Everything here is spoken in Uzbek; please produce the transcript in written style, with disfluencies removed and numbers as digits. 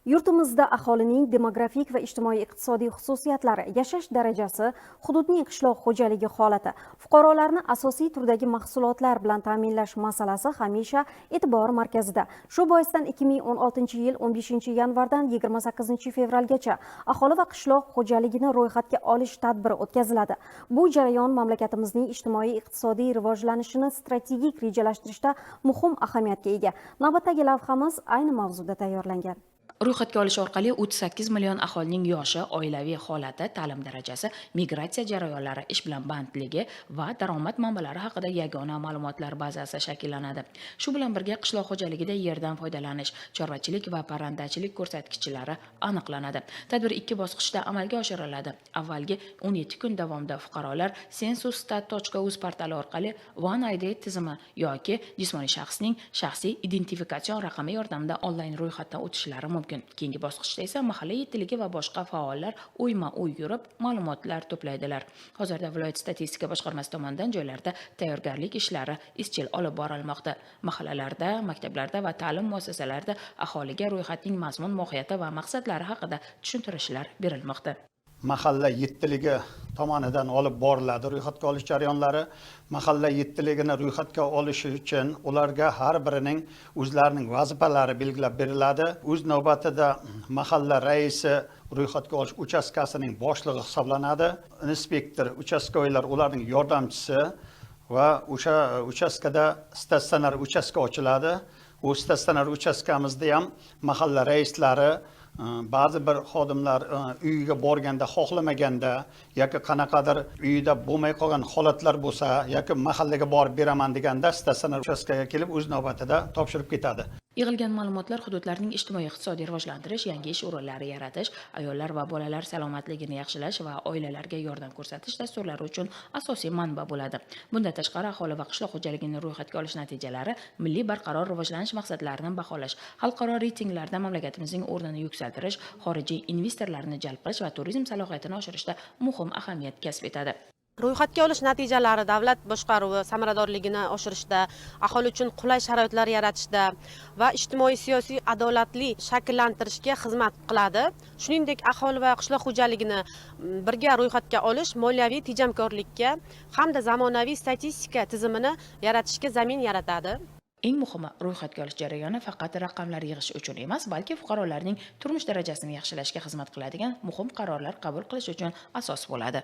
Yurtimizda aholining demografik va ijtimoiy-iqtisodiy xususiyatlari, yashash darajasi, hududning qishloq xo'jaligi holati, fuqarolarni asosiy turdagi mahsulotlar bilan ta'minlash masalasi hamisha e'tibor markazida. Shu boisdan 2016-yil 15-yanvardan 28-fevralgacha aholi va qishloq xo'jaligini ro'yxatga olish tadbiri o'tkaziladi. Bu jarayon mamlakatimizning ijtimoiy-iqtisodiy rivojlanishini strategik rejalashtirishda muhim ahamiyatga ega. Navbatdagi lavhamiz ayni mavzuda tayyorlangan. Ro'yxatga olish orqali 38 million aholining yoshi, oilaviy holati, ta'lim darajasi, migratsiya jarayonlari, ish bilan bandligi va daromad manbalari haqida yagona ma'lumotlar bazasi shakllanadi. Shu bilan birga qishloq xo'jaligida yerdan foydalanish, chorvachilik va parrandachilik ko'rsatkichlari aniqlanadi. Tadbir 2 bosqichda amalga oshiriladi. Avvalgi 17 kun davomida fuqarolar census.uz portali orqali One ID tizimi yoki jismoniy shaxsning shaxsiy identifikatsion raqami yordamida onlayn ro'yxatdan o'tishlari mumkin. Keyingi bosqichda esa mahalla yetiligi va boshqa faollar uyma-uy yurib ma'lumotlar to'playdilar. Hozirda viloyat statistika boshqarmasi tomonidan joylarda tayyorgarlik ishlari izchil olib borilmoqda. Mahallalarda, maktablarda va ta'lim muassasalarida aholiga ro'yxatning mazmun, mohiyati va maqsadlari haqida tushuntirishlar berilmoqda. Mahalla yettiligi tomonidan olib boriladi ro'yxatga olish jarayonlari. Mahalla yettiligini ro'yxatga olish uchun ularga har birining o'zlarining vazifalari belgilab beriladi. O'z navbatida mahalla raisi ro'yxatga olish uchastkasining boshlig'i hisoblanadi. Inspektor, uchastkoylar ularning yordamchisi va o'sha uchastkada statsionar uchastka ochiladi. U statsionar uchastkamizda ham mahalla raislari ba'zi bir xodimlar uyiga borganda xohlamaganda yoki qanaqadir uyida bo'lmay qolgan holatlar bo'lsa yoki mahallaga borib beraman deganda statsionar uchastkaga kelib o'z navbatida topshirib ketadi. Yig'ilgan ma'lumotlar hududlarning ijtimoiy-iqtisodiy rivojlantirish, yangi ish o'rinlari yaratish, ayollar va bolalar salomatligini yaxshilash va oilalarga yordam ko'rsatish dasturlari uchun asosiy manba bo'ladi. Bundan tashqari aholi va qishloq xo'jaligini ro'yxatga olish natijalari milliy barqaror rivojlanish maqsadlarini baholash, xalqaro reytinglarda mamlakatimizning o'rnini yuksaltirish, xorijiy investorlarni jalb qilish va turizm salohiyatini oshirishda muhim ahamiyat kasb etadi. Ro'yxatga olish natijalari davlat boshqaruvi samaradorligini oshirishda, aholi uchun qulay sharoitlar yaratishda va ijtimoiy-siyosiy adolatli shakllantirishga xizmat qiladi. Shuningdek, aholi va qishloq xo'jaligini birga ro'yxatga olish moliyaviy tejamkorlikka hamda zamonaviy statistika tizimini yaratishga zamin yaratadi. Eng muhimi, ro'yxatga olish jarayoni faqat raqamlar yig'ish uchun emas, balki fuqarolarning turmush darajasini yaxshilashga xizmat qiladigan muhim qarorlar qabul qilish uchun asos bo'ladi.